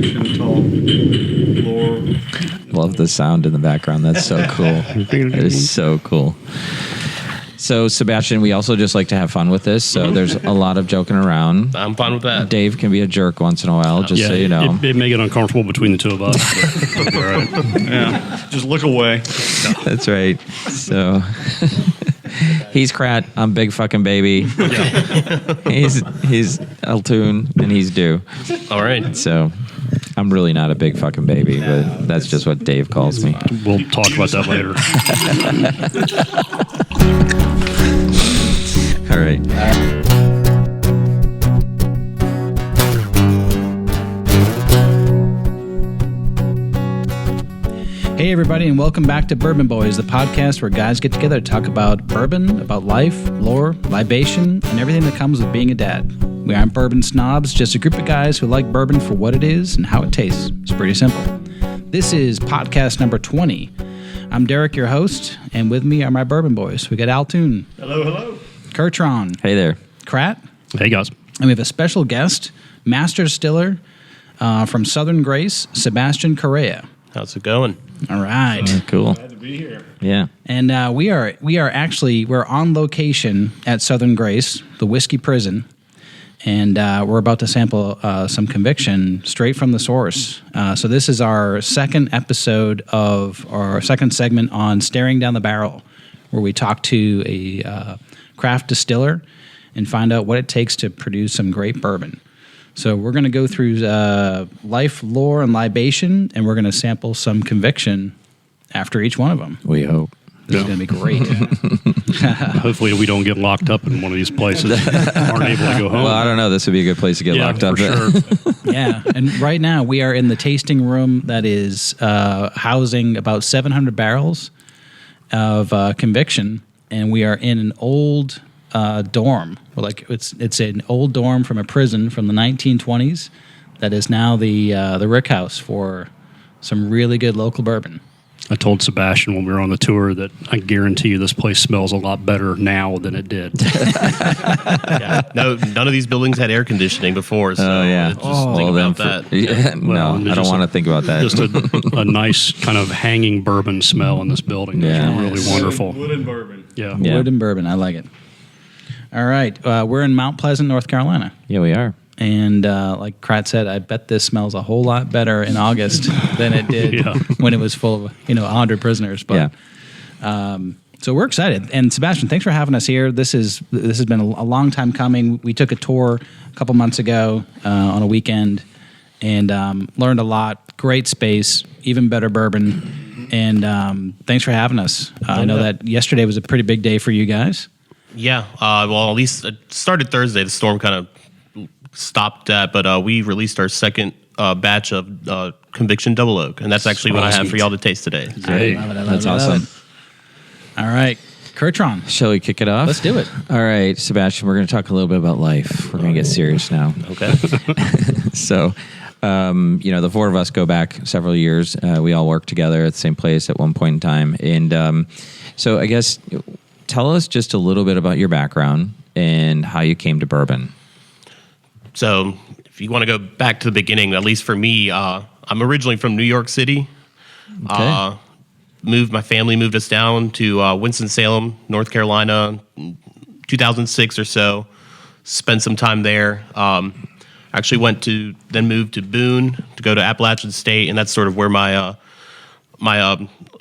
conviction, tall, lore. Love the sound in the background. That's so cool. That is so cool. So, Sebastian, we also just like to have fun with this. So there's a lot of joking around. I'm fine with that. Dave can be a jerk once in a while, just so you know. It may get uncomfortable between the two of us. But all right. Yeah, just look away. That's right. So he's Krat. I'm Big Fucking Baby. Yeah. He's Altoon, and he's Dew. All right. So I'm really not a big fucking baby, but that's just what Dave calls me. We'll talk about that later. All right. Hey, everybody, and welcome back to Bourbon Boys, the podcast where guys get together to talk about bourbon, about life, lore, libation, and everything that comes with being a dad. We aren't bourbon snobs, just a group of guys who like bourbon for what it is and how it tastes. It's pretty simple. This is podcast number 20. I'm Derek, your host, and with me are my Bourbon Boys. We got Altoon. Hello, hello. Kurtron. Hey there. Krat. Hey, guys. And we have a special guest, Master Distiller from Southern Grace, Sebastian Correa. How's it going? All right. Cool. Glad to be here. Yeah. And we're on location at Southern Grace, the Whisky Prison, and we're about to sample some conviction straight from the source. So this is our second episode of our second segment on Staring Down the Barrel, where we talk to a craft distiller and find out what it takes to produce some great bourbon. So we're going to go through Life, Lore, and Libation, and we're going to sample some conviction after each one of them. We hope. This is going to be great. Hopefully we don't get locked up in one of these places. Aren't able to go home. Well, I don't know. This would be a good place to get locked up. For sure. Yeah, and right now we are in the tasting room that is housing about 700 barrels of conviction, and we are in an old dorm. It's an old dorm from a prison from the 1920s that is now the rickhouse for some really good local bourbon. I told Sebastian when we were on the tour that I guarantee you this place smells a lot better now than it did. Yeah. No, none of these buildings had air conditioning before, so just think about that. I don't want to think about that. Just a nice kind of hanging bourbon smell in this building. Yeah. It's really wonderful. Wood and bourbon. Yeah. Wood and bourbon, I like it. All right, we're in Mount Pleasant, North Carolina. Yeah, we are. And like Krat said, I bet this smells a whole lot better in August than it did when it was full of 100 prisoners. But so we're excited. And Sebastian, thanks for having us here. This has been a long time coming. We took a tour a couple months ago on a weekend and learned a lot. Great space, even better bourbon. And thanks for having us. I know that yesterday was a pretty big day for you guys. Yeah. Well, at least it started Thursday. The storm kind of stopped that, but we released our second batch of Conviction Double Oak, and that's actually what I have for y'all to taste today. Hey, That's awesome. All right, Kurtron. Shall we kick it off? Let's do it. All right, Sebastian, we're going to talk a little bit about life. We're going to get serious now. Okay. So, the four of us go back several years. We all worked together at the same place at one point in time. And so I guess tell us just a little bit about your background and how you came to bourbon. So if you want to go back to the beginning, at least for me, I'm originally from New York City. Okay. My family moved us down to Winston-Salem, North Carolina, in 2006 or so. Spent some time there. Actually moved to Boone to go to Appalachian State, and that's sort of where my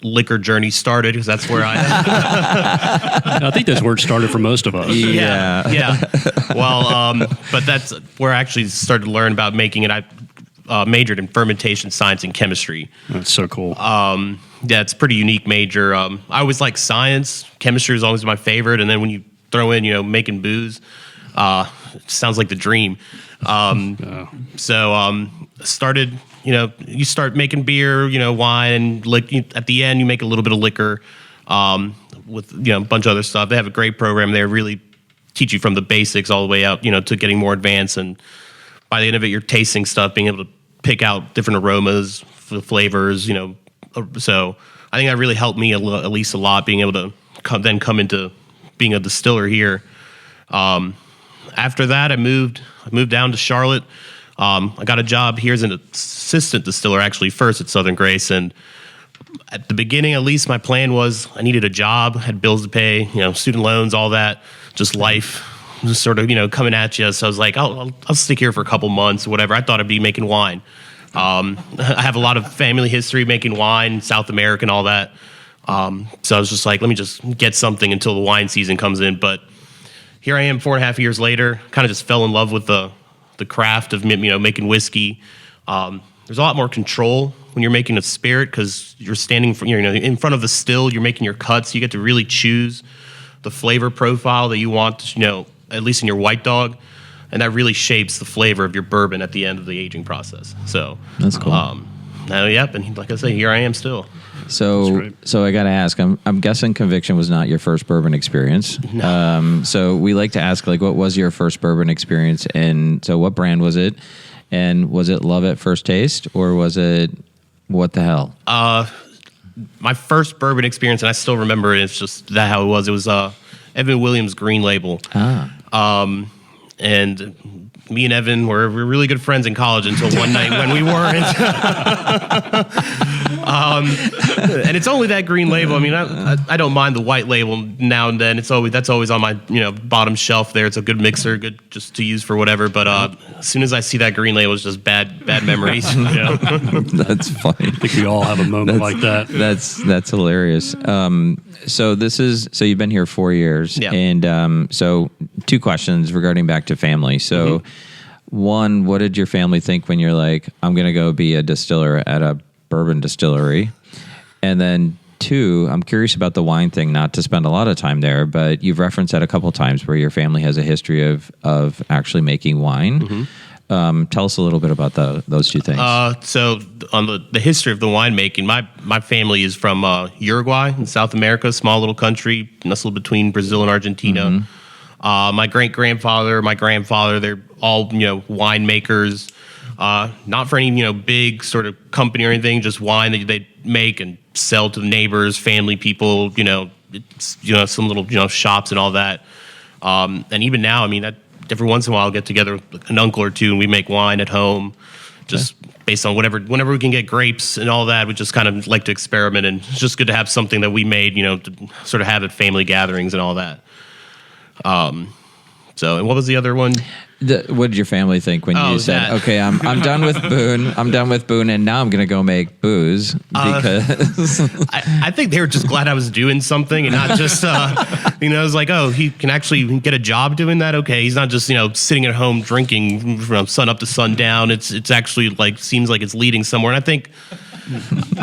liquor journey started, because that's where I think that's where it started for most of us. Yeah. Well, but that's where I actually started to learn about making it. I majored in fermentation science and chemistry. That's so cool. Yeah, it's a pretty unique major. I always liked science. Chemistry was always my favorite, and then when you throw in, making booze, it sounds like the dream. So started. You start making beer, wine, and at the end you make a little bit of liquor with a bunch of other stuff. They have a great program there, really teach you from the basics all the way out, to getting more advanced. And by the end of it, you're tasting stuff, being able to pick out different aromas, flavors, So I think that really helped me at least a lot, being able to come into being a distiller here. After that, I moved down to Charlotte. I got a job here as an assistant distiller, actually, first at Southern Grace. And at the beginning, at least, my plan was I needed a job, had bills to pay, student loans, all that, just life just sort of, coming at you. So I was like, I'll stick here for a couple months or whatever. I thought I'd be making wine. I have a lot of family history making wine, South America and all that. So I was just like, let me just get something until the wine season comes in. But here I am 4.5 years later, kind of just fell in love with the craft of, making whiskey. There's a lot more control when you're making a spirit because you're standing in front of the still, you're making your cuts. You get to really choose the flavor profile that you want, at least in your white dog. And that really shapes the flavor of your bourbon at the end of the aging process. So that's cool. And like I say, here I am still. So I got to ask. I'm guessing Conviction was not your first bourbon experience. No. So we like to ask, like, what was your first bourbon experience, and so what brand was it, and was it love at first taste, or was it what the hell? My first bourbon experience, and I still remember it. It's just that how it was. It was Evan Williams Green Label. And me and Evan were really good friends in college until one night when we weren't. And it's only that Green Label. I mean, I don't mind the white label now and then. That's always on my bottom shelf there. It's a good mixer, good just to use for whatever. But as soon as I see that Green Label, it's just bad memories. Yeah. That's funny. I think we all have a moment like that. That's hilarious. So you've been here 4 years, yeah. And so 2 questions regarding back to family. So, one, what did your family think when you're like, I'm going to go be a distiller at a bourbon distillery? And then 2, I'm curious about the wine thing. Not to spend a lot of time there, but you've referenced that a couple times where your family has a history of actually making wine. Tell us a little bit about those 2 things. So on the history of the winemaking, my family is from Uruguay in South America, small little country nestled between Brazil and Argentina. My great-grandfather, my grandfather, they're all winemakers. Not for any big sort of company or anything, just wine that they make and sell to the neighbors, family people. Some little shops and all that. And even now, I mean, every once in a while, I'll get together with an uncle or 2, and we make wine at home, just based on whenever we can get grapes and all that. We just kind of like to experiment, and it's just good to have something that we made, to sort of have at family gatherings and all that. And what was the other one? What did your family think when you said, "Okay, I'm done with Boone. I'm done with Boone, and now I'm going to go make booze"? Because I think they were just glad I was doing something and not just, it was like, oh, he can actually get a job doing that. Okay, he's not just sitting at home drinking from sun up to sundown. It's actually like seems like it's leading somewhere. And I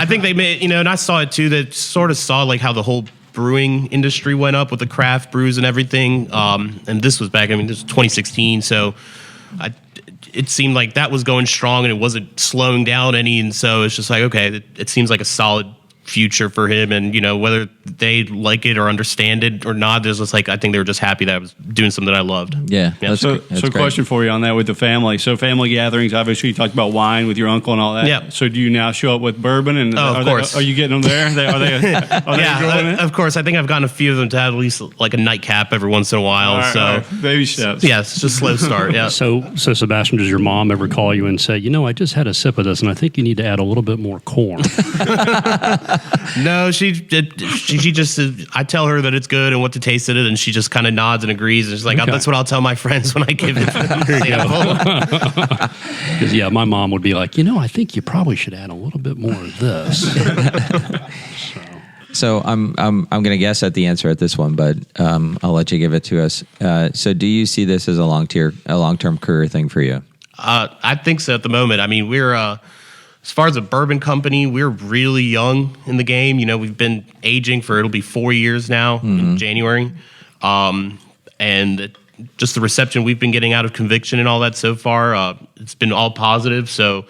think they made and I saw it too. That sort of saw like how the whole brewing industry went up with the craft brews and everything. And this was back, this was 2016. So it seemed like that was going strong and it wasn't slowing down any. And so it's just like, okay, it seems like a solid future for him. And, whether they like it or understand it or not, there's just like, I think they were just happy that I was doing something that I loved. Yeah. So question for you on that with the family. So family gatherings, obviously you talked about wine with your uncle and all that. Yeah. So do you now show up with bourbon? And of course. Are you getting them there? Are they enjoying it? Of course. I think I've gotten a few of them to have at least like a nightcap every once in a while. All right. Baby steps. Yeah, it's just slow start. Yeah. So Sebastian, does your mom ever call you and say, I just had a sip of this and I think you need to add a little bit more corn? No, she just, I tell her that it's good and what to taste in it, and she just kind of nods and agrees. And she's like, that's what I'll tell my friends when I give it to Because, my mom would be like, I think you probably should add a little bit more of this. So I'm going to guess at the answer at this one, but I'll let you give it to us. So do you see this as a long-term career thing for you? I think so at the moment. I mean, we're... as far as a bourbon company, we're really young in the game. We've been aging it'll be 4 years now in January. And just the reception we've been getting out of Conviction and all that so far, it's been all positive. So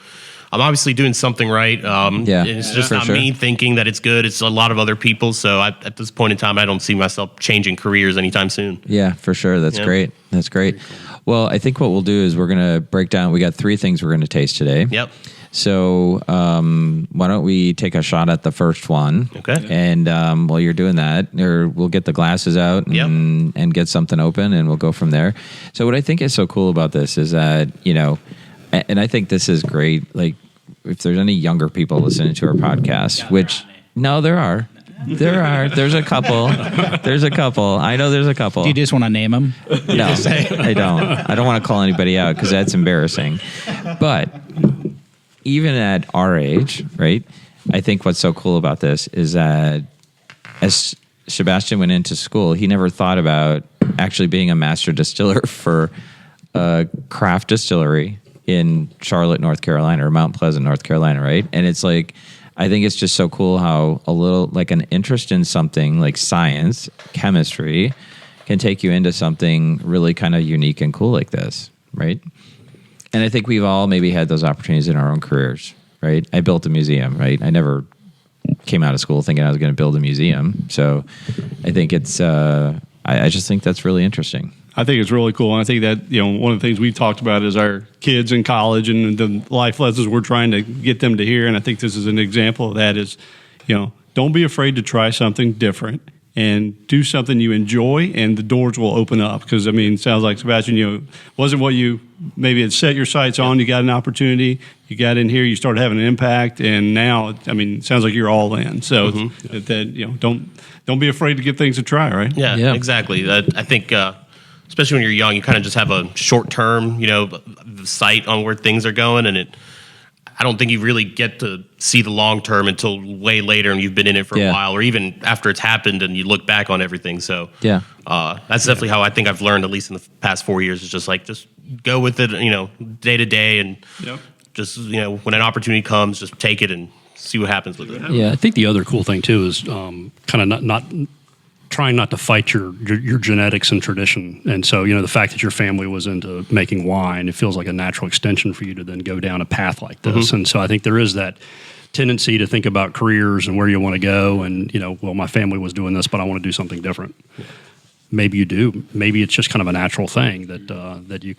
I'm obviously doing something right. It's just not me thinking that it's good. It's a lot of other people. So at this point in time, I don't see myself changing careers anytime soon. Yeah, for sure. That's great. That's great. Well, I think what we'll do is we're going to break down. We got 3 things we're going to taste today. Yep. So why don't we take a shot at the first one? Okay. And while you're doing that, we'll get the glasses out and get something open, and we'll go from there. So what I think is so cool about this is that, and I think this is great. Like, if there's any younger people listening to our podcast, which no, there are. There's a couple. I know there's a couple. Do you just want to name them? No, I don't. I don't want to call anybody out because that's embarrassing. But even at our age, right? I think what's so cool about this is that as Sebastian went into school, he never thought about actually being a master distiller for a craft distillery in Charlotte, North Carolina, or Mount Pleasant, North Carolina, right? And it's like, I think it's just so cool how a little, like an interest in something like science, chemistry, can take you into something really kind of unique and cool like this, right? And I think we've all maybe had those opportunities in our own careers, right? I built a museum, right? I never came out of school thinking I was going to build a museum. So I think it's, I just think that's really interesting. I think it's really cool. And I think that, one of the things we've talked about is our kids in college and the life lessons we're trying to get them to hear. And I think this is an example of that is, don't be afraid to try something different and do something you enjoy, and the doors will open up. Because, it sounds like, Sebastian, wasn't what you maybe had set your sights on. You got an opportunity. You got in here. You started having an impact. And now, it sounds like you're all in. So, don't be afraid to give things a try, right? Yeah. Exactly. I think, especially when you're young, you kind of just have a short-term, sight on where things are going. And I don't think you really get to see the long-term until way later and you've been in it for a while, or even after it's happened and you look back on everything. So that's definitely how I think I've learned, at least in the past 4 years, is just go with it, day to day, and just, when an opportunity comes, just take it and see what happens with it. Yeah, I think the other cool thing too is kind of not trying not to fight your genetics and tradition. And so, the fact that your family was into making wine, it feels like a natural extension for you to then go down a path like this. Mm-hmm. And so I think there is that tendency to think about careers and where you want to go. And, well, my family was doing this, but I want to do something different. Yeah. Maybe you do. Maybe it's just kind of a natural thing that you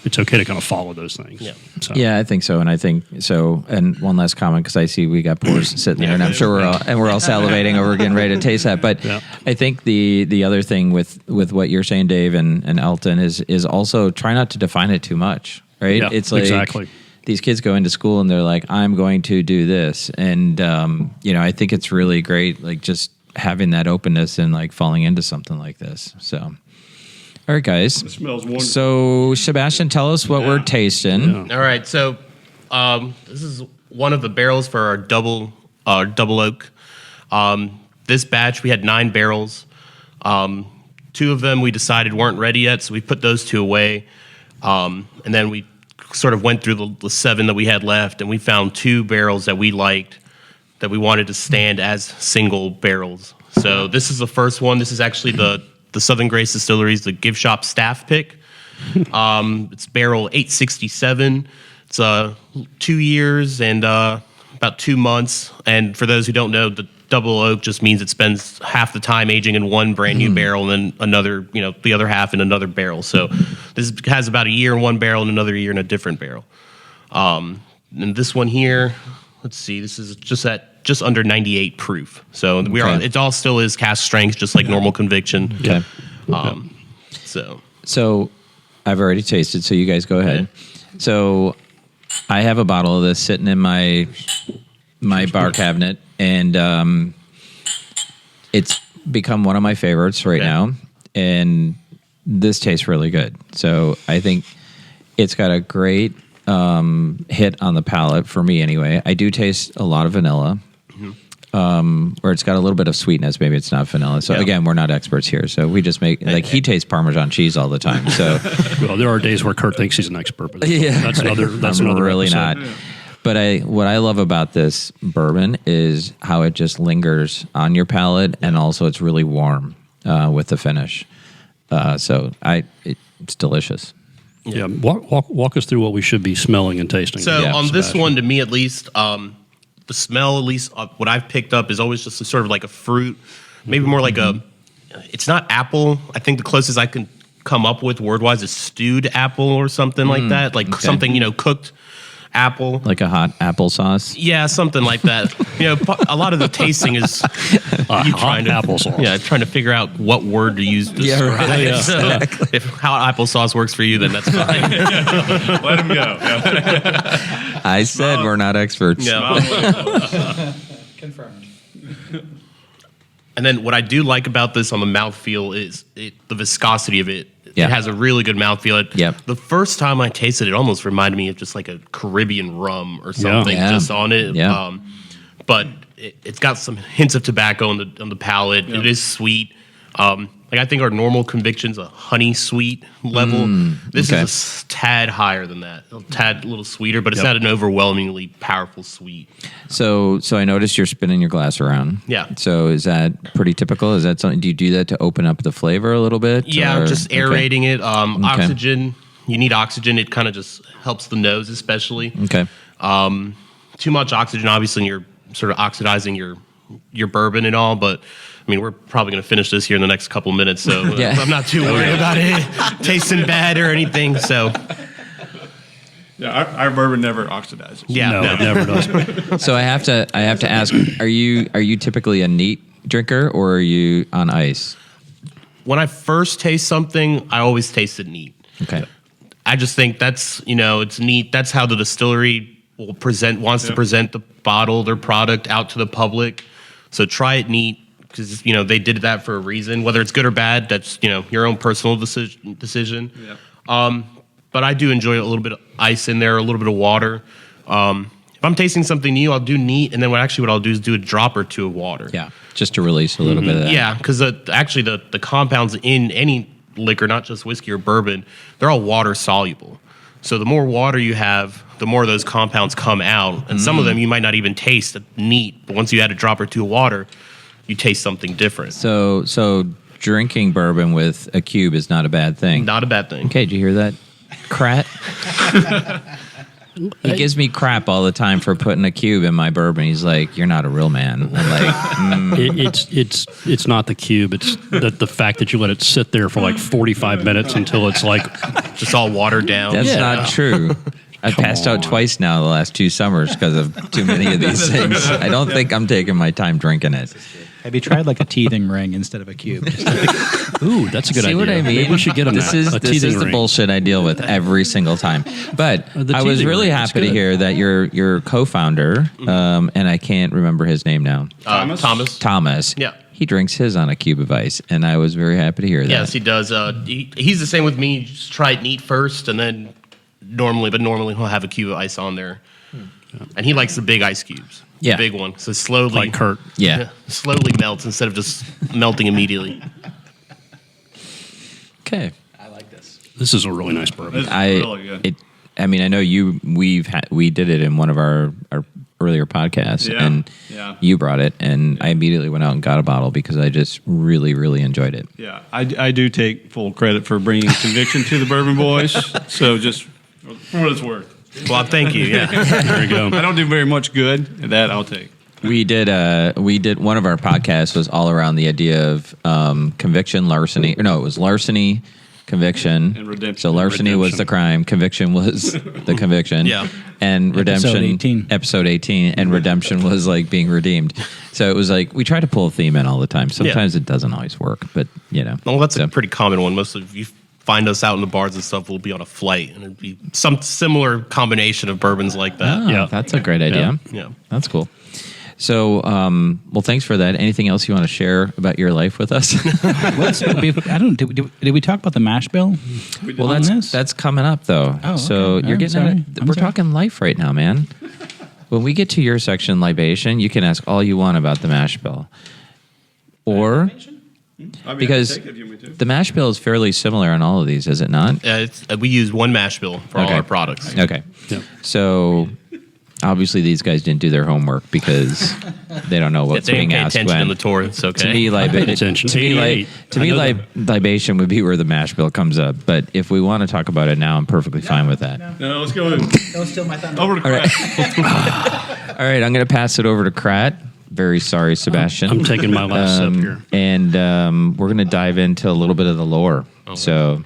it's okay to kind of follow those things. Yeah, so. Yeah, I think so, and I think so. And one last comment, because I see we got pours sitting there, and I'm sure we're all salivating over getting ready to taste that. But I think the other thing with what you're saying, Dave and Elton, is also try not to define it too much. Right? Yeah, it's like exactly. These kids go into school and they're like, I'm going to do this, and I think it's really great, like just having that openness and like falling into something like this. So, all right, guys. It smells wonderful. So, Sebastian, tell us what we're tasting. Yeah. All right. So, this is one of the barrels for our double oak. This batch, we had 9 barrels. 2 of them we decided weren't ready yet, so we put those 2 away. And then we sort of went through the 7 that we had left, and we found 2 barrels that we liked, that we wanted to stand as single barrels. So this is the first one. This is actually the Southern Grace Distillery's, the Gift Shop staff pick. It's barrel 867. It's 2 years and about 2 months. And for those who don't know, the double oak just means it spends half the time aging in one brand new barrel and then another, the other half in another barrel. So this has about a year in one barrel and another year in a different barrel. And this one here, let's see, this is just under 98 proof. So it all still is cask strength, just like normal conviction. Okay. So I've already tasted, so you guys go ahead. Okay. So I have a bottle of this sitting in my bar cabinet, and it's become one of my favorites right now. And this tastes really good. So I think it's got a great hit on the palate for me anyway. I do taste a lot of vanilla, or it's got a little bit of sweetness. Maybe it's not vanilla. So again, we're not experts here. So we just make, he tastes Parmesan cheese all the time. So well, there are days where Kurt thinks he's an expert, but that's I'm another really episode. not. But what I love about this bourbon is how it just lingers on your palate, and also it's really warm with the finish. So it's delicious. Yeah, walk us through what we should be smelling and tasting. So on this one, to me at least, the smell, at least what I've picked up, is always just sort of like a fruit, maybe more like it's not apple. I think the closest I can come up with word-wise is stewed apple or something like that, something, cooked apple. Like a hot applesauce. Yeah, something like that. A lot of the tasting is you trying to applesauce. Yeah, trying to figure out what word to use to describe it. So if hot applesauce works for you, then that's fine. Let him go. I said we're not experts. Yeah. Confirmed. And then what I do like about this on the mouthfeel is the viscosity of it. Yeah. It has a really good mouthfeel. Yep. The first time I tasted it, almost reminded me of just like a Caribbean rum or something Yeah. just on it. Yeah. But it's got some hints of tobacco on the palate. It is sweet. Like I think our normal conviction's a honey sweet level. This okay. is a tad higher than that. A tad a little sweeter, but it's not an overwhelmingly powerful sweet. So I noticed you're spinning your glass around. Yeah. So is that pretty typical? Is that something? Do you do that to open up the flavor a little bit? Yeah, or- just okay. aerating it. Oxygen. You need oxygen. It kind of just helps the nose, especially. Okay. Too much oxygen, obviously, and you're sort of oxidizing your bourbon and all. But I mean, we're probably going to finish this here in the next couple of minutes, so Yeah. I'm not too worried about it tasting bad or anything. So Yeah, our bourbon never oxidizes. yeah, No, it never does. So I have to ask: Are you typically a neat drinker or are you on ice? When I first taste something, I always taste it neat. Okay. I just think that's it's neat. That's how the distillery wants to present the bottle, their product out to the public. So try it neat because they did that for a reason. Whether it's good or bad, that's your own personal decision. Yeah. But I do enjoy a little bit of ice in there, a little bit of water. If I'm tasting something new, I'll do neat, and then what I'll do is do a drop or two of water. Yeah. Just to release a little bit of that. Yeah, because actually the compounds in any liquor, not just whiskey or bourbon, they're all water soluble. So the more water you have, the more those compounds come out. And some of them you might not even taste neat, but once you add a drop or two of water, you taste something different. So drinking bourbon with a cube is not a bad thing. Not a bad thing. Okay, did you hear that? Crat. He gives me crap all the time for putting a cube in my bourbon. He's like, "You're not a real man." I'm like, It's not the cube. It's the fact that you let it sit there for like 45 minutes until it's like Just all watered down. that's not true. I passed out twice now the last 2 summers because of too many of these things. I don't think I'm taking my time drinking it. Have you tried like a teething ring instead of a cube? ooh, that's a good See idea. what I mean? Maybe we should get him This that. is a this teething is the ring. bullshit I deal with every single time. But The I was teething really ring, that's happy to good. hear that your co-founder, and I can't remember his name now, Thomas. Thomas. Yeah. He drinks his on a cube of ice, and I was very happy to hear that. Yes, he does. He's the same with me. You just try it neat first, and then normally he'll have a cube of ice on there. And he likes the big ice cubes. Yeah. The big one. So slowly. Like Kurt. Yeah. Slowly melts instead of just melting immediately. Okay. This is a really nice bourbon. It's really good. I mean, I know we did it in one of our earlier podcasts, Yeah, and yeah. you brought it, and I immediately went out and got a bottle because I just really, really enjoyed it. Yeah, I do take full credit for bringing conviction to the Bourbon Boys. So just for what it's worth. Well, thank you. Yeah. There you go. I don't do very much good, and that I'll take. We did one of our podcasts was all around the idea of conviction, larceny. Or no, it was larceny, conviction, And redemption. So larceny was the crime, conviction was the conviction. Yeah. And redemption, Episode 18. episode 18, and redemption was like being redeemed. So it was like we try to pull a theme in all the time. Sometimes it doesn't always work, but Well, that's So- a pretty common one. Most of you find us out in the bars and stuff, we'll be on a flight, and it'd be some similar combination of bourbons like that. Oh, Yeah. that's a great idea. Yeah. That's cool. So, well, thanks for that. Anything else you want to share about your life with us? Did we talk about the mash bill? Well, that's coming up though. Oh, so okay. you're I'm getting sorry. at it. I'm We're sorry. talking life right now, man. When we get to your section, libation, you can ask all you want about the mash bill, or I mean, because I can take it if you want me to. the mash bill is fairly similar on all of these, is it not? We use one mash bill for all Okay. our products. Okay. Yeah. So obviously these guys didn't do their homework because they don't know If what's they didn't being pay asked attention when. in the tour, it's okay. To me, attention. 88. I know libation would be where the mash bill comes up. But if we want to talk about it now, I'm perfectly fine with that. No, let's go ahead. Don't steal my thunder. Over to All right. Craig. All right, I'm going to pass it over to Krat. Very sorry, Sebastian. I'm taking my last sip here. And we're going to dive into a little bit of the lore. So,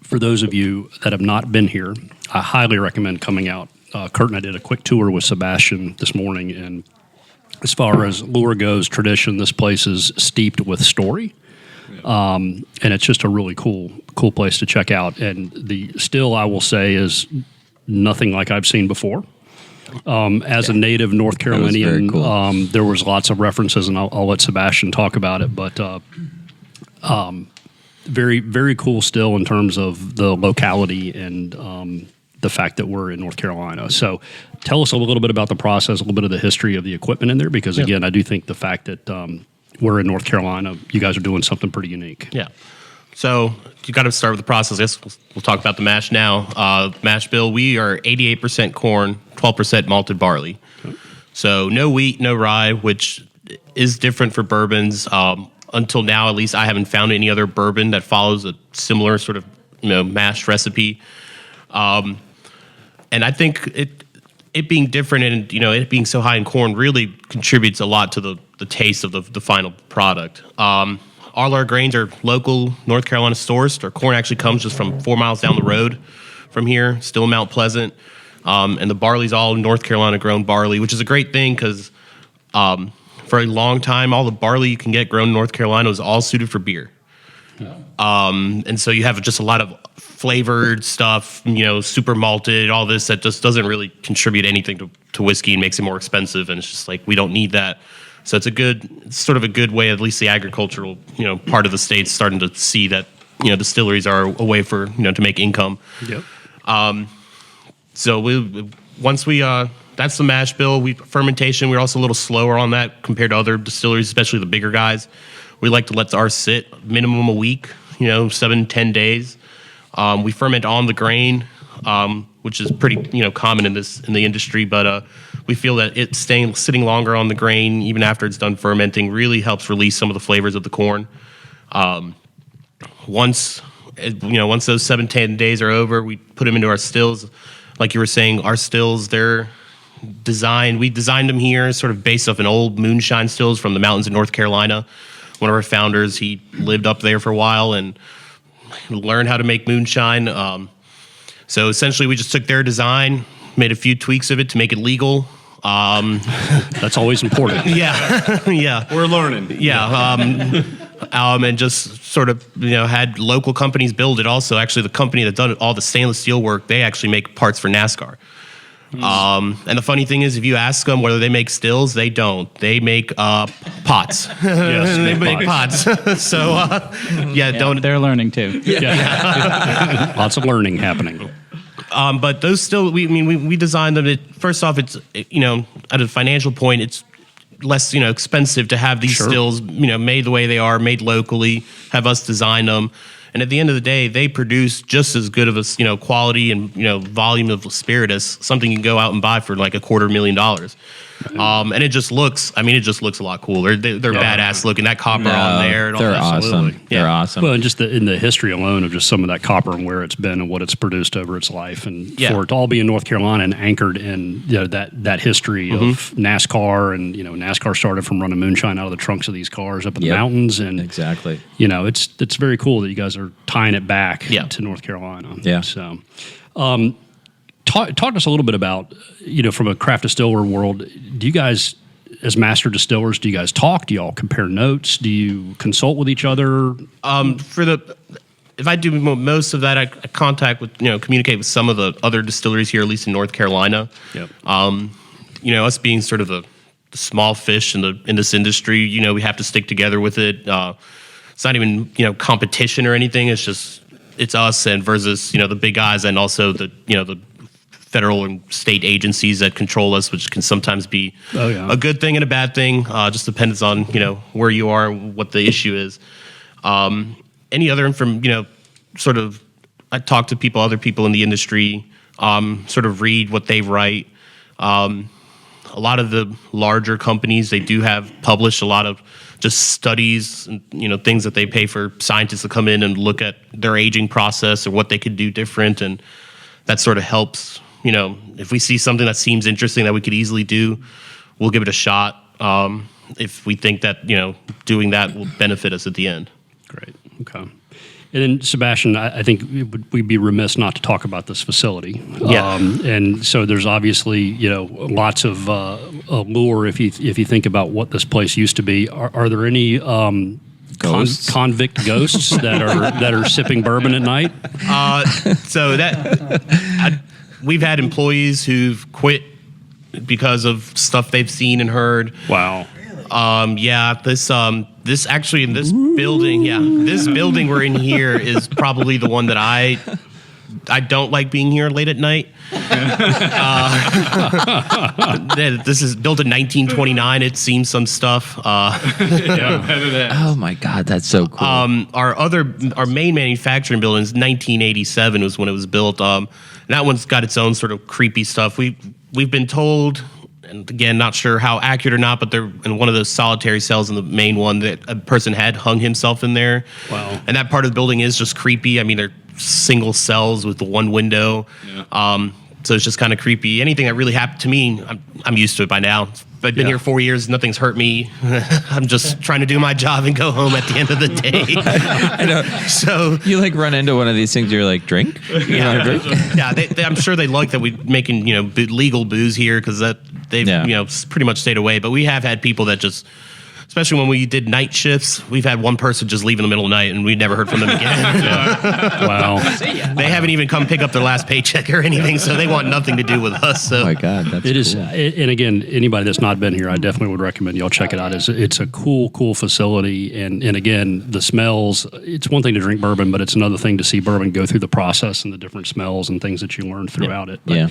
For those of you that have not been here, I highly recommend coming out. Kurt and I did a quick tour with Sebastian this morning, and as far as lure goes, tradition, this place is steeped with story. And it's just a really cool place to check out. And the still, I will say, is nothing like I've seen before. As a native North Carolinian, cool. There was lots of references, and I'll let Sebastian talk about it. But very, very cool still in terms of the locality and the fact that we're in North Carolina. So tell us a little bit about the process, a little bit of the history of the equipment in there, because, again, I do think the fact that we're in North Carolina, you guys are doing something pretty unique. Yeah. So you got to start with the process. I guess we'll talk about the mash now. Mash bill, we are 88% corn, 12% malted barley. Okay. So no wheat, no rye, which is different for bourbons. Until now, at least, I haven't found any other bourbon that follows a similar sort of mash recipe. And I think it being different and it being so high in corn really contributes a lot to the taste of the final product. All our grains are local North Carolina sourced. Our corn actually comes just from 4 miles down the road from here, still in Mount Pleasant. And the barley's all North Carolina grown barley, which is a great thing because for a long time, all the barley you can get grown in North Carolina was all suited for beer. And so you have just a lot of flavored stuff, super malted, all this that just doesn't really contribute anything to whiskey and makes it more expensive. And it's just like, we don't need that. So it's sort of a good way, at least the agricultural, part of the state's starting to see that, distilleries are a way for, to make income. Yep. So that's the mash bill. Fermentation, we're also a little slower on that compared to other distilleries, especially the bigger guys. We like to let ours sit minimum a week, 7-10 days. We ferment on the grain, which is pretty, common in the industry, but we feel that it sitting longer on the grain, even after it's done fermenting, really helps release some of the flavors of the corn. Once those 7-10 days are over, we put them into our stills. Like you were saying, our stills, we designed them here sort of based off an old moonshine stills from the mountains of North Carolina. One of our founders, he lived up there for a while and learned how to make moonshine. So essentially we just took their design, made a few tweaks of it to make it legal. That's always important. Yeah. Yeah. We're learning. Yeah. And just sort of, had local companies build it also. Actually, the company that done all the stainless steel work, they actually make parts for NASCAR. And the funny thing is, if you ask them whether they make stills, they don't. They make pots. Yes, they make pots. So, don't. They're learning too. Yeah. Lots of learning happening. But those still, we designed them. First off, it's at a financial point, it's less expensive to have these stills made the way they are, made locally, have us design them. And at the end of the day, they produce just as good of a quality and volume of spirit as something you can go out and buy for like $250,000. And it just looks a lot cooler. They're badass looking. That copper on there. And all They're that. awesome. Absolutely. They're awesome. Well, and just in the history alone of just some of that copper and where it's been and what it's produced over its life, and for it to all be in North Carolina and anchored in that history of NASCAR, and NASCAR started from running moonshine out of the trunks of these cars up in the mountains, and exactly. It's very cool that you guys are tying it back to North Carolina. Yeah. So, talk to us a little bit about from a craft distiller world. Do you guys, as master distillers, do you guys talk? Do y'all compare notes? Do you consult with each other? If I do most of that, I contact with communicate with some of the other distilleries here, at least in North Carolina. Yep. Us being sort of the small fish in this industry, we have to stick together with it. It's not even competition or anything. It's us and versus the big guys, and also the federal and state agencies that control us, which can sometimes be a good thing and a bad thing. Just depends on where you are and what the issue is. Any other sort of, I talk to other people in the industry, sort of read what they write. A lot of the larger companies, they do have published a lot of just studies and things that they pay for scientists to come in and look at their aging process or what they could do different, and that sort of helps. If we see something that seems interesting that we could easily do, we'll give it a shot. If we think that doing that will benefit us at the end. Great. Okay. And then, Sebastian, I think we'd be remiss not to talk about this facility. Yeah. And so there's obviously, lots of allure if you think about what this place used to be. Are there any Ghosts? convict ghosts that are sipping bourbon at night? So we've had employees who've quit because of stuff they've seen and heard. Wow. This actually in this building, this building we're in here is probably the one that I don't like being here late at night. This is built in 1929. It's seen some stuff. Oh my God, that's so cool. Our main manufacturing building is 1987 was when it was built. And that one's got its own sort of creepy stuff. We've been told, and again, not sure how accurate or not, but they're in one of those solitary cells in the main one that a person had hung himself in there. Wow. And that part of the building is just creepy. I mean, they're single cells with the one window. Yeah. So it's just kind of creepy. Anything that really happened to me, I'm used to it by now. I've been here 4 years. Nothing's hurt me. I'm just trying to do my job and go home at the end of the day. I know. So You run into one of these things, you're like, drink? You want to drink? yeah, I'm sure they like that we're making legal booze here because they've pretty much stayed away. But we have had people that just, especially when we did night shifts, we've had one person just leave in the middle of the night and we never heard from them again. Wow. They haven't even come pick up their last paycheck or anything, so they want nothing to do with us. So Oh my God, that's It cool. is, and again, anybody that's not been here, I definitely would recommend y'all check it out. It's a cool facility, and again, the smells. It's one thing to drink bourbon, but it's another thing to see bourbon go through the process and the different smells and things that you learn throughout it. But Yeah.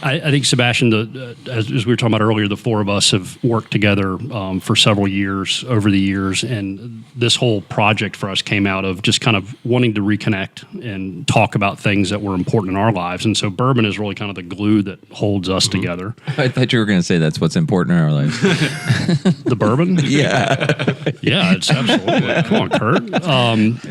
I think, Sebastian, as we were talking about earlier, the four of us have worked together for several years over the years, and this whole project for us came out of just kind of wanting to reconnect and talk about things that were important in our lives. And so bourbon is really kind of the glue that holds us together. I thought you were going to say that's what's important in our lives. The bourbon? Yeah. Yeah, it's absolutely. Come on, Kurt.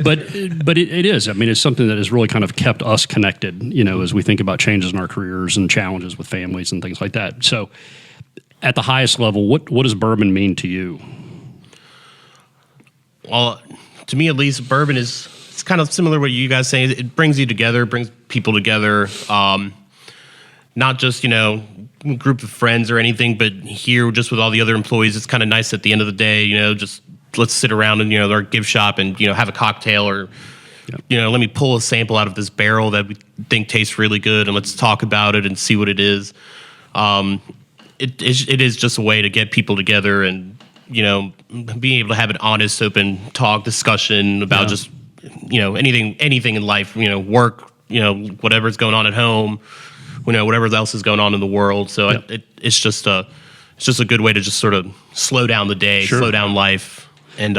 But it is. I mean, it's something that has really kind of kept us connected, as we think about changes in our careers and challenges with families and things like that. So at the highest level, what does bourbon mean to you? Well, to me at least, bourbon it's kind of similar to what you guys say. It brings you together, brings people together. Not just, group of friends or anything, but here just with all the other employees, it's kind of nice at the end of the day, just let's sit around and, our gift shop and, have a cocktail or, let me pull a sample out of this barrel that we think tastes really good and let's talk about it and see what it is. It is just a way to get people together and, being able to have an honest, open talk, discussion about just, anything in life, work, whatever's going on at home, whatever else is going on in the world. So it's just a good way to just sort of slow down the day, slow down life, and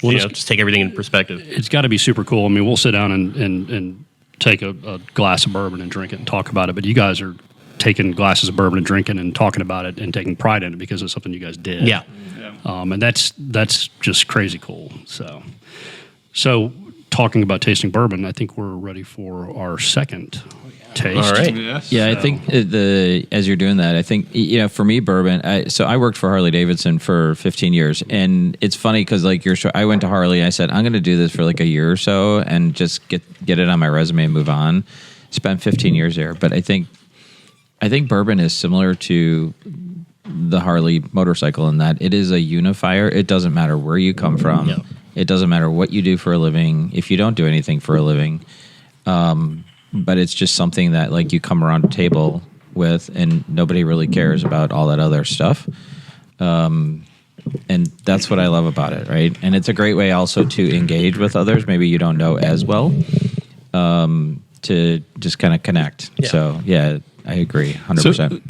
just take everything in perspective. It's got to be super cool. I mean, we'll sit down and take a glass of bourbon and drink it and talk about it. But you guys are taking glasses of bourbon and drinking and talking about it and taking pride in it because it's something you guys did. Yeah. And that's just crazy cool. So talking about tasting bourbon, I think we're ready for our second taste. All right. Yes. Yeah, I think as you're doing that, I think for me, bourbon. I worked for Harley Davidson for 15 years, and it's funny because I went to Harley. I said I'm going to do this for like a year or so and just get it on my resume and move on. Spent 15 years there, but I think bourbon is similar to the Harley motorcycle in that it is a unifier. It doesn't matter where you come from. Yeah. It doesn't matter what you do for a living. If you don't do anything for a living. But it's just something that you come around a table with and nobody really cares about all that other stuff. And that's what I love about it, right? And it's a great way also to engage with others. Maybe you don't know as well, to just kind of connect. Yeah. So yeah, I agree 100%.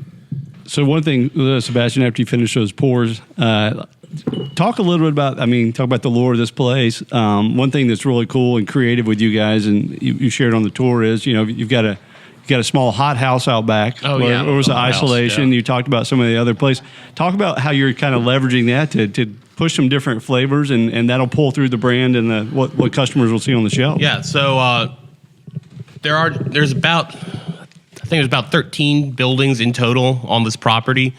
So one thing, Sebastian, after you finish those pours, talk a little bit about, talk about the lore of this place. One thing that's really cool and creative with you guys, and you shared on the tour, is you've got a small hot house out back. Oh, where, yeah. Where was the isolation? Yeah. You talked about some of the other places. Talk about how you're kind of leveraging that to push some different flavors, and that'll pull through the brand and what customers will see on the shelf. Yeah. So there's about 13 buildings in total on this property.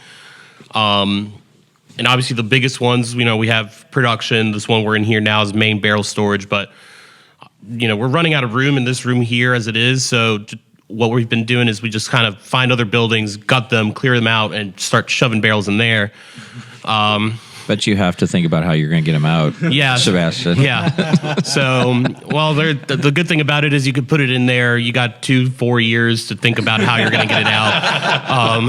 And obviously the biggest ones, we have production. This one we're in here now is main barrel storage, but we're running out of room in this room here as it is. So what we've been doing is we just kind of find other buildings, gut them, clear them out, and start shoving barrels in there. But you have to think about how you're going to get them out, Yeah, Sebastian. Yeah. So, well, the good thing about it is you could put it in there. You got 2-4 years to think about how you're going to get it out.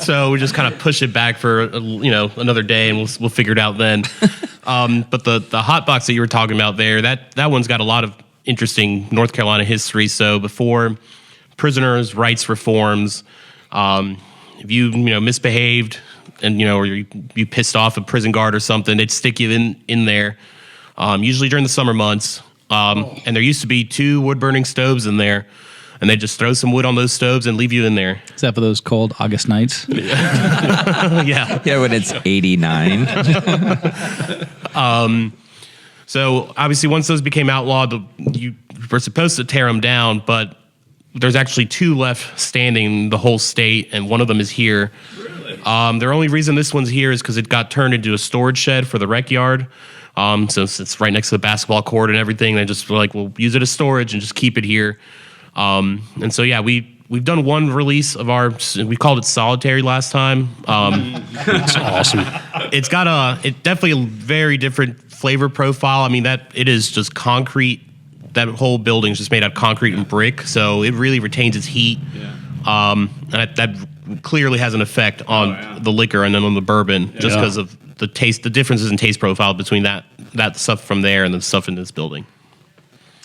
So we just kind of push it back for another day, and we'll figure it out then. But the hot box that you were talking about there, that one's got a lot of interesting North Carolina history. So before prisoners' rights reforms, if you misbehaved and or you pissed off a prison guard or something, they'd stick you in there. Usually during the summer months, and there used to be 2 wood burning stoves in there, and they just throw some wood on those stoves and leave you in there. Is that for those cold August nights? Yeah. Yeah, when it's 89. So obviously, once those became outlawed, you were supposed to tear them down, but there's actually 2 left standing in the whole state, and one of them is here. Really? The only reason this one's here is because it got turned into a storage shed for the rec yard. So it's right next to the basketball court and everything. They just were like, we'll use it as storage and just keep it here. And so, yeah, we've done one release of we called it Solitary last time. That's awesome. It's got it definitely a very different flavor profile. I mean, it is just concrete. That whole building is just made out of concrete and brick, so it really retains its heat. Yeah. And that clearly has an effect on the liquor and then on the bourbon, just because of the taste, the differences in taste profile between that stuff from there and the stuff in this building.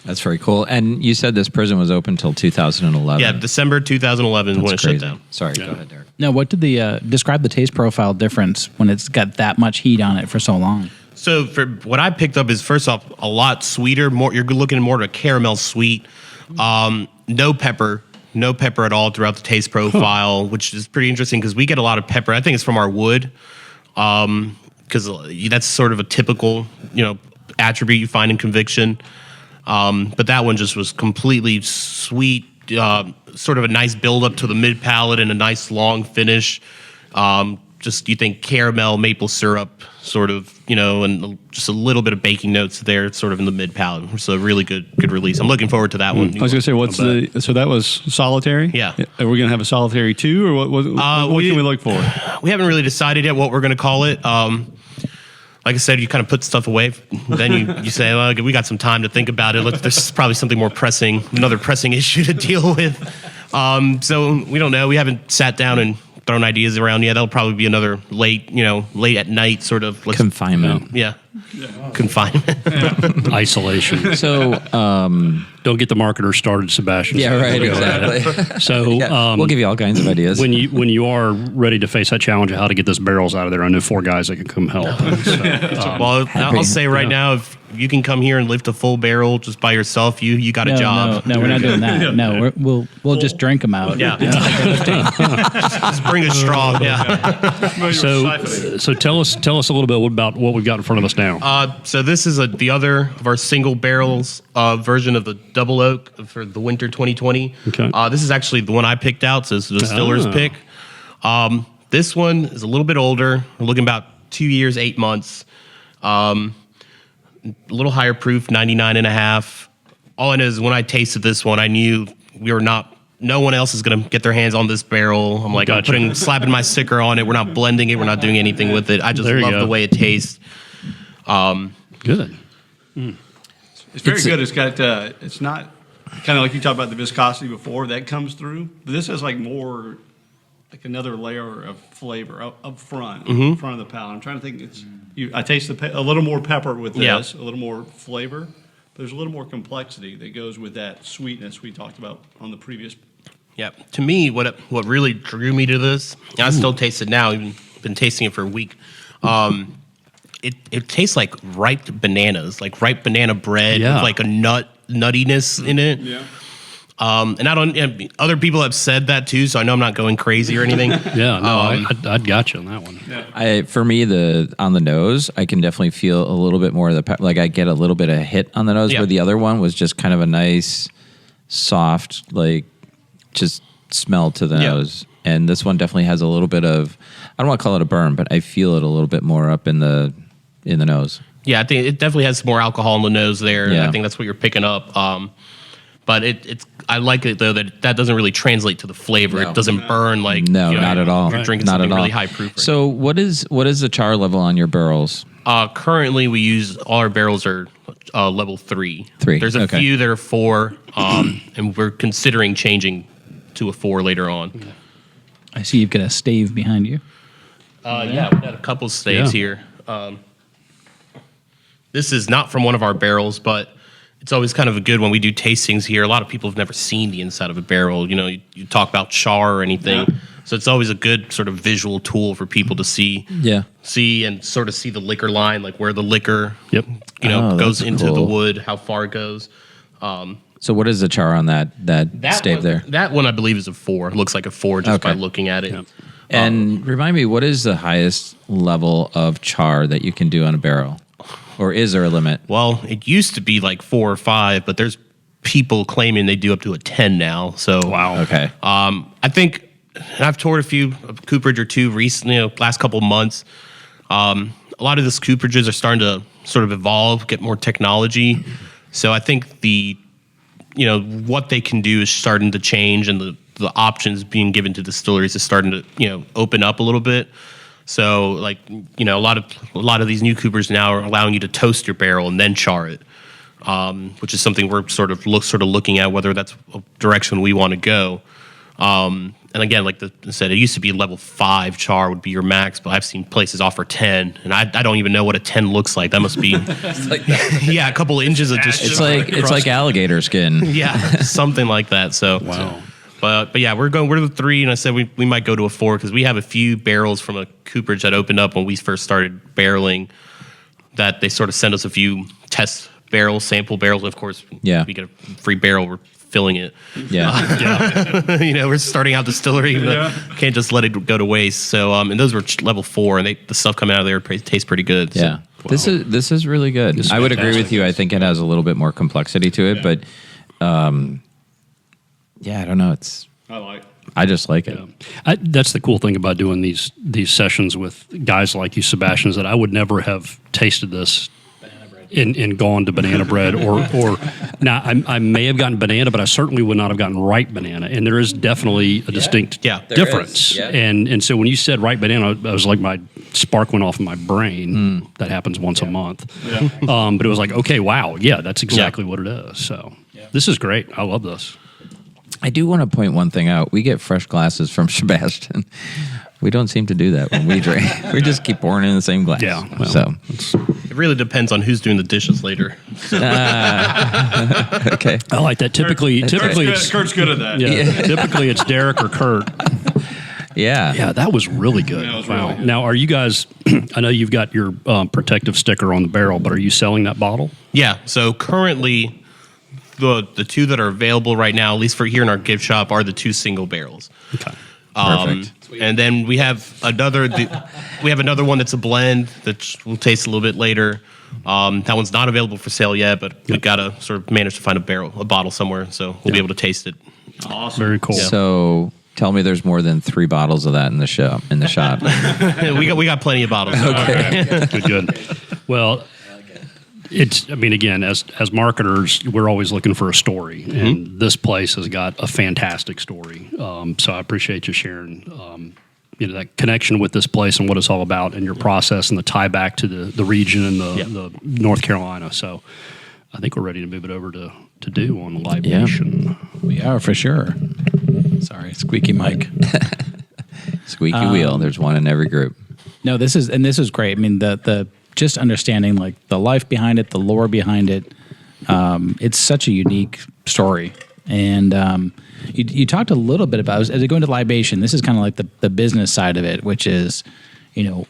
That's very cool. And you said this prison was open until 2011. Yeah, December 2011 is when it shut down. Sorry, go ahead, Derek. No, what did describe the taste profile difference when it's got that much heat on it for so long? So for what I picked up is, first off, a lot sweeter. You're looking more at a caramel sweet. No pepper at all throughout the taste profile, which is pretty interesting because we get a lot of pepper. I think it's from our wood, because that's sort of a typical attribute you find in conviction. But that one just was completely sweet, sort of a nice build up to the mid palate and a nice long finish. Just you think caramel, maple syrup, sort of, and just a little bit of baking notes there, sort of in the mid palate. So really good release. I'm looking forward to that one. I was going to say, so that was Solitary? Yeah. Are we going to have a Solitary 2, or what can we look for? We haven't really decided yet what we're going to call it. Like I said, you kind of put stuff away. Then you say, well, we got some time to think about it. There's probably something more pressing, another pressing issue to deal with. So we don't know. We haven't sat down and thrown ideas around yet. That'll probably be another late at night sort of. Confinement. Yeah. Confinement. Isolation. So, Don't get the marketer started, Sebastian. yeah, right, exactly. So Yeah, we'll give you all kinds of ideas. when you are ready to face that challenge of how to get those barrels out of there, I know 4 guys that can come help. So, Well, I'll say right now, if you can come here and lift a full barrel just by yourself, you got a job. No, we're not doing that. No, we'll just drink them out. Yeah. Just bring a straw. Yeah. so tell us a little bit about what we've got in front of us now. So this is the other of our single barrels version of the double oak for the winter 2020. Okay. This is actually the one I picked out, so it's the distiller's pick. This one is a little bit older. We're looking about 2 years, 8 months. A little higher proof, 99.5. All I know is when I tasted this one, I knew no one else is going to get their hands on this barrel. I'm like, Gotcha. I'm slapping my sticker on it. We're not blending it. We're not doing anything with it. I just There you love go. the way it tastes. Good. It's very good. It's got, it's not kind of like you talked about the viscosity before, that comes through. But this has like more, like another layer of flavor up front, front of the palate. I'm trying to think. I taste a little more pepper with this, a little more flavor. There's a little more complexity that goes with that sweetness we talked about on the previous. Yeah. To me, what really drew me to this, and I still taste it now, even been tasting it for a week. It tastes like ripe bananas, like ripe banana bread Yeah. with like a nuttiness in it. Yeah. And other people have said that too, so I know I'm not going crazy or anything. Yeah, no, I'd got you on that one. For me, on the nose, I can definitely feel a little bit more of the like I get a little bit of hit on the nose, Yeah. where the other one was just kind of a nice, soft, like just smell to the Yeah. nose. And this one definitely has a little bit of, I don't want to call it a burn, but I feel it a little bit more up in the nose. Yeah, I think it definitely has some more alcohol in the nose there. Yeah. I think that's what you're picking up. But it's I like it though that doesn't really translate to the flavor. No. It doesn't burn like No, not at all. You're drinking Not something at all. really high proof. Right? So what is the char level on your barrels? Currently we use all our barrels are level 3. 3, There's a okay. few that are 4, and we're considering changing to a 4 later on. I see you've got a stave behind you. Yeah, we got a couple staves here. This is not from one of our barrels, but it's always kind of a good when we do tastings here. A lot of people have never seen the inside of a barrel. You know, you talk about char or anything. Yeah. So it's always a good sort of visual tool for people to see and sort of see the liquor line, like where the liquor, goes into the wood, how far it goes. So what is the char on that stave one, there? That one I believe is a 4. It looks like a 4 just by looking at it. Yep. And remind me, what is the highest level of char that you can do on a barrel? Or is there a limit? Well, it used to be like 4 or 5, but there's people claiming they do up to a 10 now. So Wow. Okay. I think I've toured a few cooperage or two recently, last couple of months. A lot of these cooperages are starting to sort of evolve, get more technology. So I think what they can do is starting to change, and the options being given to distilleries is starting to open up a little bit. So a lot of these new coopers now are allowing you to toast your barrel and then char it, which is something we're sort of looking at whether that's a direction we want to go. And again, like I said, it used to be level 5 char would be your max, but I've seen places offer 10, and I don't even know what a 10 looks like. That must be a couple inches of just. It's like alligator skin. Yeah, something like that. So Wow. But yeah, we're to the 3, and I said we might go to a 4 because we have a few barrels from a cooperage that opened up when we first started barreling. That they sort of send us a few test barrels, sample barrels. And of course, we get a free barrel. We're filling it. Yeah. We're starting out distillery. Can't just let it go to waste. So and those were level 4, and the stuff coming out of there tastes pretty good. Yeah. So. This is really good. I would agree with you. I think it has a little bit more complexity to it, but I don't know. I just like it. That's the cool thing about doing these sessions with guys like you, Sebastian, is that I would never have tasted this and gone to banana bread or now I may have gotten banana, but I certainly would not have gotten ripe banana. And there is definitely a distinct difference. Yeah. And so when you said ripe banana, I was like my spark went off in my brain. That happens once a month. Yeah. But it was like, okay, wow, yeah, that's exactly what it is. So this is great. I love this. I do want to point one thing out. We get fresh glasses from Sebastian. We don't seem to do that when we drink. We just keep pouring in the same glass. Yeah. Well, so it really depends on who's doing the dishes later. okay. I like that. Typically, Kurt's good at that. Yeah. Typically, it's Derek or Kurt. Yeah. Yeah, that was really good. That was Wow. really good. Now, are you guys? I know you've got your protective sticker on the barrel, but are you selling that bottle? Yeah. So currently, the 2 that are available right now, at least for here in our gift shop, are the 2 single barrels. Okay. Perfect. And then we have another one that's a blend that we'll taste a little bit later. That one's not available for sale yet, but we've got to sort of manage to find a bottle somewhere, so we'll be able to taste it. Awesome. Very cool. So tell me there's more than 3 bottles of that in the shop. we got plenty of bottles. Okay. Good. Well, again, as marketers, we're always looking for a story, and this place has got a fantastic story. So I appreciate you sharing, that connection with this place and what it's all about, and your process and the tie back to the region and the North Carolina. So I think we're ready to move it over to do on the libation. Yeah. We are for sure. Sorry, squeaky mic. Squeaky wheel. There's one in every group. No, this is great. I mean, the just understanding like the life behind it, the lore behind it. It's such a unique story. And you talked a little bit about, as I go into libation, this is kind of like the business side of it, which is,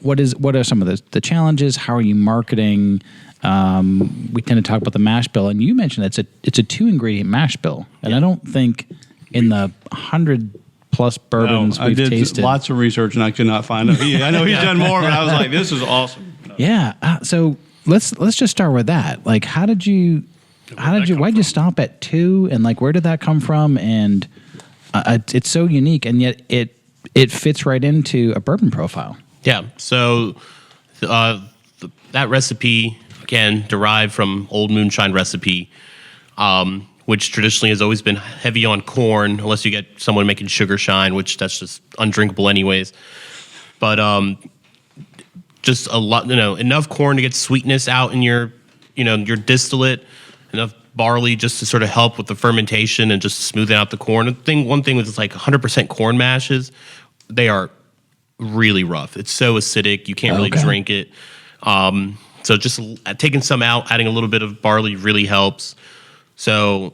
what are some of the challenges? How are you marketing? We tend to talk about the mash bill, and you mentioned it's a 2-ingredient mash bill, and I don't think in the 100+ bourbons we've I did tasted. lots of research and I could not find it. I know he's done more, but I was like, this is awesome. Yeah. So let's just start with that. Like, why'd you stop at 2, and like, where did that come from? And it's so unique, and yet it fits right into a bourbon profile. Yeah. So that recipe again, derived from old moonshine recipe, which traditionally has always been heavy on corn, unless you get someone making sugar shine, which that's just undrinkable anyways. But just a lot, enough corn to get sweetness out in your distillate, enough barley just to sort of help with the fermentation and just smoothing out the corn. One thing with like 100% corn mashes, they are really rough. It's so acidic, you can't really drink it. So just taking some out, adding a little bit of barley really helps. So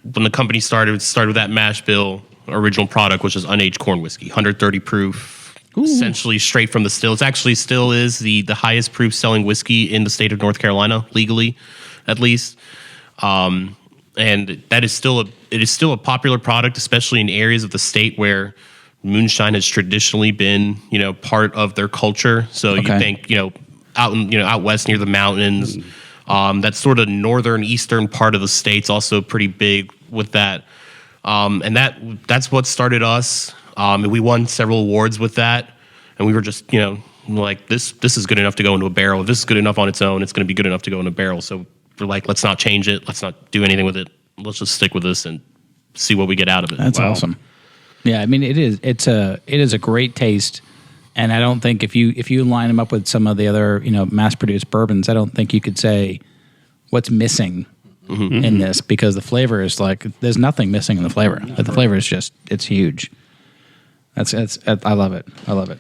when the company started with that mash bill original product, which is unaged corn whiskey, 130 proof, essentially straight from the still. It actually still is the highest proof selling whiskey in the state of North Carolina, legally, at least. And that is still a popular product, especially in areas of the state where moonshine has traditionally been, part of their culture. So you think, out west near the mountains, that sort of northern eastern part of the state's also pretty big with that. And that's what started us. And we won several awards with that. And we were just, like this is good enough to go into a barrel. If this is good enough on its own, it's going to be good enough to go in a barrel. So we're like, let's not change it. Let's not do anything with it. Let's just stick with this and see what we get out of it. That's awesome. Yeah, I mean, it is a great taste, and I don't think if you line them up with some of the other mass-produced bourbons, I don't think you could say what's missing in this, because the flavor is like there's nothing missing in the flavor. Like, the flavor is just it's huge. I love it. I love it.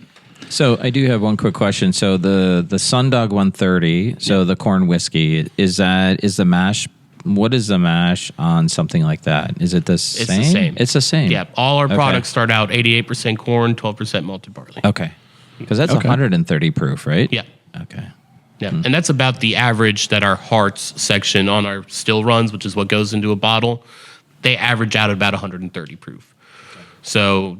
So I do have one quick question. So the Sundog 130, so the corn whiskey, is the mash? What is the mash on something like that? Is it the same? It's the same. It's the same. Yeah, all our products start out 88% corn, 12% malted barley. Okay. Because that's 130 proof, right? Yeah. Okay. Yeah, and that's about the average that our hearts section on our still runs, which is what goes into a bottle. They average out at about 130 proof. So,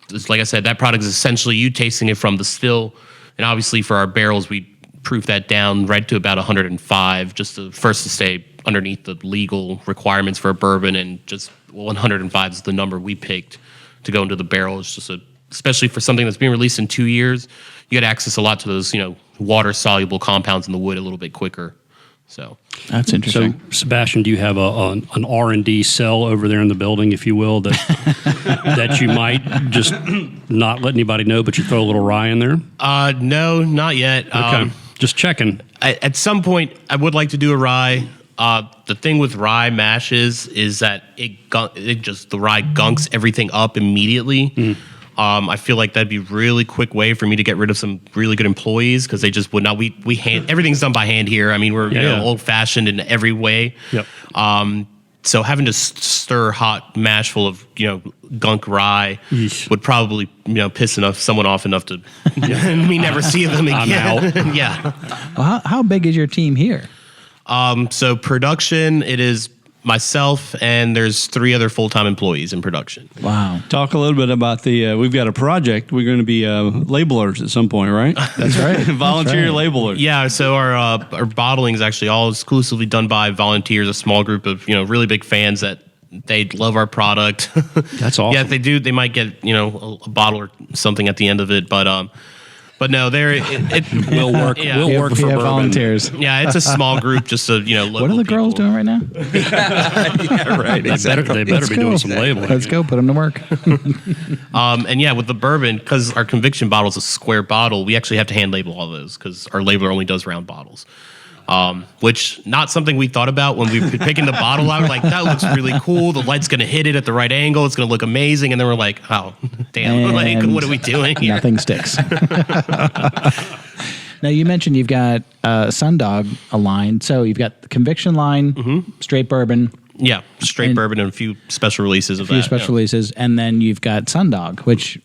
it's, like I said, that product is essentially you tasting it from the still. And obviously for our barrels, we proof that down right to about 105, just to stay underneath the legal requirements for a bourbon. And just 105 is the number we picked to go into the barrel. It's just especially for something that's being released in 2 years, you get access a lot to those, water soluble compounds in the wood a little bit quicker. So that's interesting. So, Sebastian, do you have an R&D cell over there in the building, if you will, that you might just not let anybody know, but you throw a little rye in there? No, not yet. Okay, just checking. At some point, I would like to do a rye. The thing with rye mashes is that the rye gunks everything up immediately. I feel like that'd be a really quick way for me to get rid of some really good employees, because they just would not. We everything's done by hand here. I mean, we're old fashioned in every way. Yep. So having to stir hot mash full of gunk rye would probably piss someone off enough to me never see them again. I'm out. Yeah. Well, how big is your team here? So production, it is myself and there's 3 other full-time employees in production. Wow. Talk a little bit about we've got a project. We're going to be labelers at some point, right? That's right. Volunteer That's right. labelers. Yeah, so our bottling is actually all exclusively done by volunteers, a small group of, really big fans that they love our product. That's awesome. Yeah, if they do, they might get, a bottle or something at the end of it, but no, it We'll work. Yeah. We'll work We for have bourbon. volunteers. Yeah, it's a small group, just local What are the girls people. doing right now? Yeah, right. They better be doing some labeling. Let's go. Put them to work. And yeah, with the bourbon, because our conviction bottle is a square bottle, we actually have to hand label all those because our labeler only does round bottles. Which not something we thought about when we were picking the bottle out. We're like, that looks really cool. The light's going to hit it at the right angle. It's going to look amazing. And then we're like, oh, damn, like, what are we doing here? Nothing sticks. Now, you mentioned you've got Sundog, a line. So you've got the Conviction line, straight bourbon, Yeah, straight bourbon and a few special releases of a few that. special releases, and then you've got Sundog, which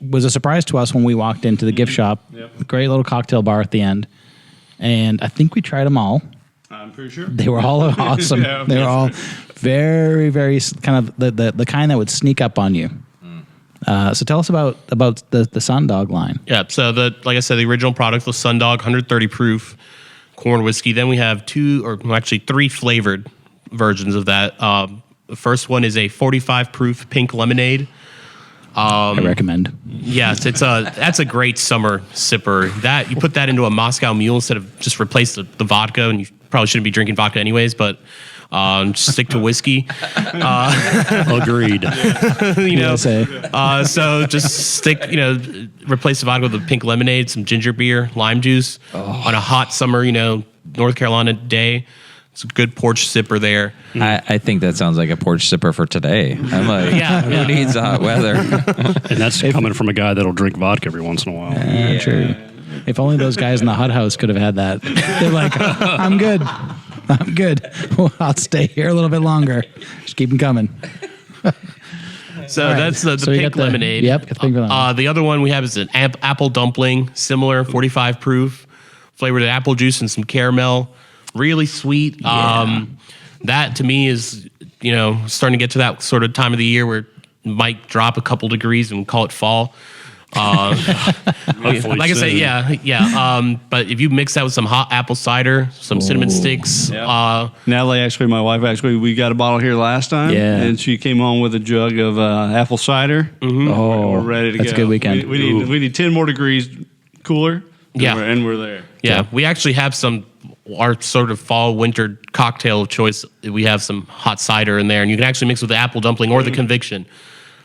was a surprise to us when we walked into the gift shop. Yep. Great little cocktail bar at the end. And I think we tried them all. I'm pretty sure. They were all awesome. Yeah, they were all very, very kind of the kind that would sneak up on you. So tell us about the Sundog line. Yeah, so like I said, the original product was Sundog, 130 proof corn whiskey. Then we have 3 flavored versions of that. The first one is a 45 proof pink lemonade. I recommend. Yes, that's a great summer sipper. That you put that into a Moscow Mule instead of just replace the vodka, and you probably shouldn't be drinking vodka anyways, but just stick to whiskey. Agreed. So just stick, replace the vodka with a pink lemonade, some ginger beer, lime juice on a hot summer, North Carolina day. It's a good porch sipper there. I think that sounds like a porch sipper for today. I'm like, who needs the hot weather? And that's coming from a guy that'll drink vodka every once in a while. True. If only those guys in the hut house could have had that. They're like, I'm good. Well, I'll stay here a little bit longer. Just keep them coming. So that's the pink lemonade. Yep, the pink lemonade. The other one we have is an apple dumpling, similar, 45 proof, flavored with apple juice and some caramel. Really sweet. That to me is, starting to get to that sort of time of the year where it might drop a couple degrees and we call it fall. Like I say, yeah. But if you mix that with some hot apple cider, some cinnamon sticks. Natalie, my wife, we got a bottle here last time. Yeah. And she came on with a jug of apple cider. Mm-hmm. We're ready to go. That's a good weekend. We need 10 more degrees cooler. Yeah. And we're there. Yeah, we actually have our sort of fall winter cocktail of choice. We have some hot cider in there, and you can actually mix with the apple dumpling or the conviction.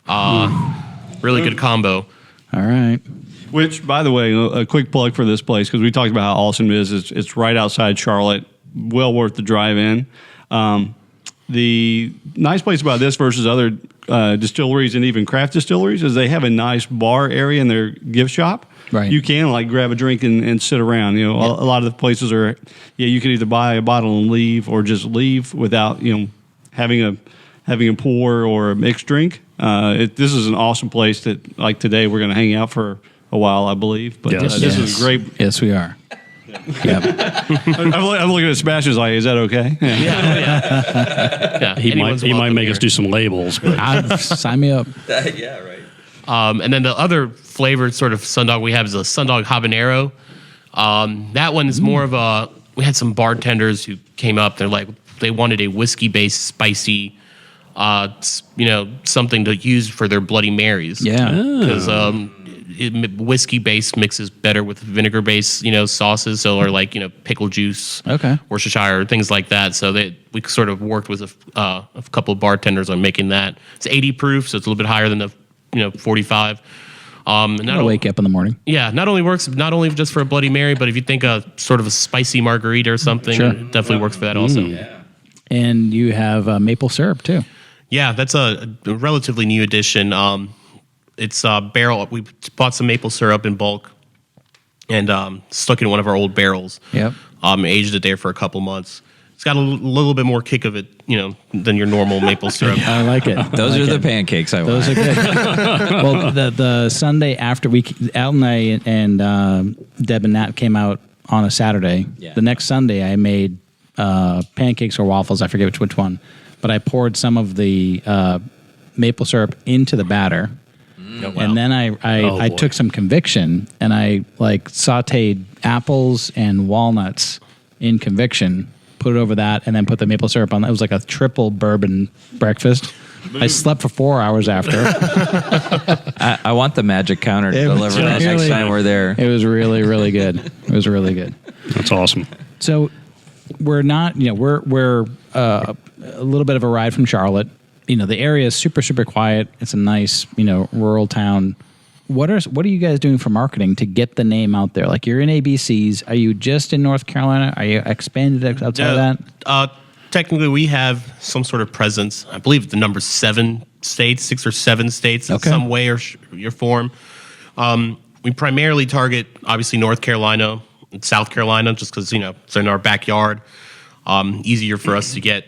Really good combo. All right. Which, by the way, a quick plug for this place, because we talked about how awesome it is. It's right outside Charlotte. Well worth the drive in. The nice place about this versus other distilleries and even craft distilleries is they have a nice bar area in their gift shop. Right. You can grab a drink and sit around. A lot of the places are, you can either buy a bottle and leave or just leave without, having a pour or a mixed drink. This is an awesome place that, like today, we're going to hang out for a while, I believe. But Yes. this is great. Yes, we are. Yep. I'm looking at Sebastian's like, is that okay? Yeah, He might make us do some labels, but Sign me up. Yeah, right. And then the other flavored sort of sundog we have is a sundog habanero. That one is more of we had some bartenders who came up. They're like, they wanted a whiskey-based spicy, something to use for their Bloody Marys. Yeah. Because whiskey-based mixes better with vinegar-based, sauces. So, or like, pickle juice, Okay. Worcestershire, things like that. So we sort of worked with a couple of bartenders on making that. It's 80 proof, so it's a little bit higher than the 45. And I'll wake up in the morning. Yeah, not only just for a Bloody Mary, but if you think sort of a spicy margarita or something, Sure. it definitely works for that also. Yeah. And you have maple syrup, too. Yeah, that's a relatively new addition. It's barrel. We bought some maple syrup in bulk and stuck it in one of our old barrels. Yep. Aged it there for a couple months. It's got a little bit more kick of it, than your normal maple syrup. I like it. Those are the pancakes I want. Those are good. Well, the Sunday after Al and I and Deb and Nat came out on a Saturday. Yeah. The next Sunday, I made pancakes or waffles. I forget which one. But I poured some of the maple syrup into the batter. Oh, wow. And then I boy. took some conviction and I sauteed apples and walnuts in conviction, put it over that, and then put the maple syrup on. It was like a triple bourbon breakfast. I slept for 4 hours after. I want the magic counter to It was deliver that next really- time we're there. It was really, really good. It was really good. that's awesome. So we're not, we're a little bit of a ride from Charlotte. The area is super, super quiet. It's a nice, rural town. What are you guys doing for marketing to get the name out there? Like, you're in ABCs. Are you just in North Carolina? Are you expanded outside of that? Technically, we have some sort of presence. I believe the number's 7 states, 6 or 7 states in Okay. some way or form. We primarily target, obviously, North Carolina and South Carolina, just because, it's in our backyard. Easier for us to get,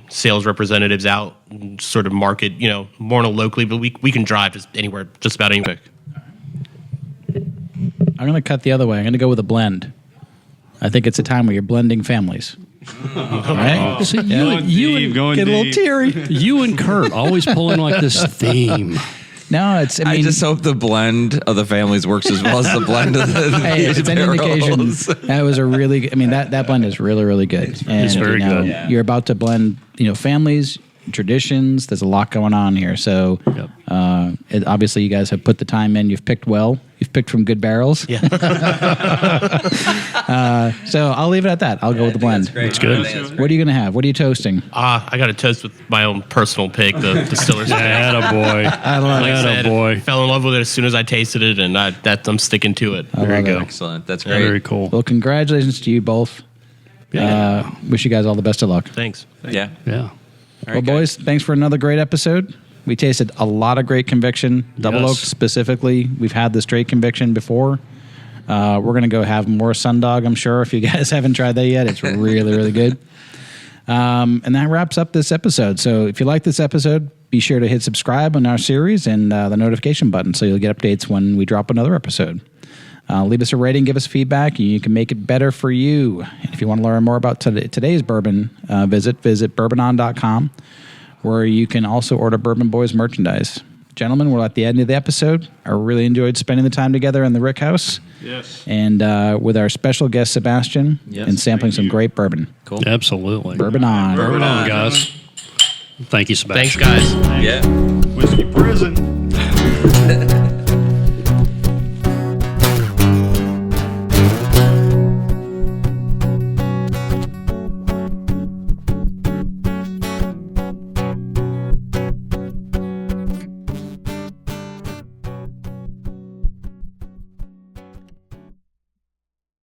sales representatives out and sort of market, more locally, but we can drive just anywhere, just about anywhere. I'm going to cut the other way. I'm going to go with a blend. I think it's a time where you're blending families. All right? So Going deep, going Get a little deep. teary. you and Kurt always pulling like this theme. No, I I mean, just hope the blend of the families works as well as the blend of the hey, if it's an indication, barrels. that was a really. I mean, that blend is really, really good. And It's very good. You're about to blend, families. traditions. There's a lot going on here. So Yep. obviously you guys have put the time in. You've picked well. You've picked from good barrels. Yeah. So I'll leave it at that. I'll go with the blend. That's good. What are you going to have? What are you toasting? I got a toast with my own personal pick, the distiller's pick. Attaboy. Like I said, Attaboy. fell in love with it as soon as I tasted it, and I'm sticking to it. There you go. Excellent. That's great. Very cool. Well, congratulations to you both. Wish you guys all the best of luck. Thanks. Yeah. Yeah. Well, boys, thanks for another great episode. We tasted a lot of great conviction, double Yes. oak specifically. We've had the straight conviction before. We're going to go have more Sundog, I'm sure. If you guys haven't tried that yet, it's really, really good. And that wraps up this episode. So if you like this episode, be sure to hit subscribe on our series and the notification button so you'll get updates when we drop another episode. Leave us a rating, give us feedback, and you can make it better for you. And if you want to learn more about today's bourbon, visit bourbonon.com, where you can also order Bourbon Boys merchandise. Gentlemen, we're at the end of the episode. I really enjoyed spending the time together in the Rick House. Yes. And with our special guest, Sebastian, Yes, and sampling thank some you. great bourbon. Cool. Absolutely. Bourbon on. Bourbon on, guys. Thank you, Thanks, Sebastian. guys. Yeah. Whiskey Prison.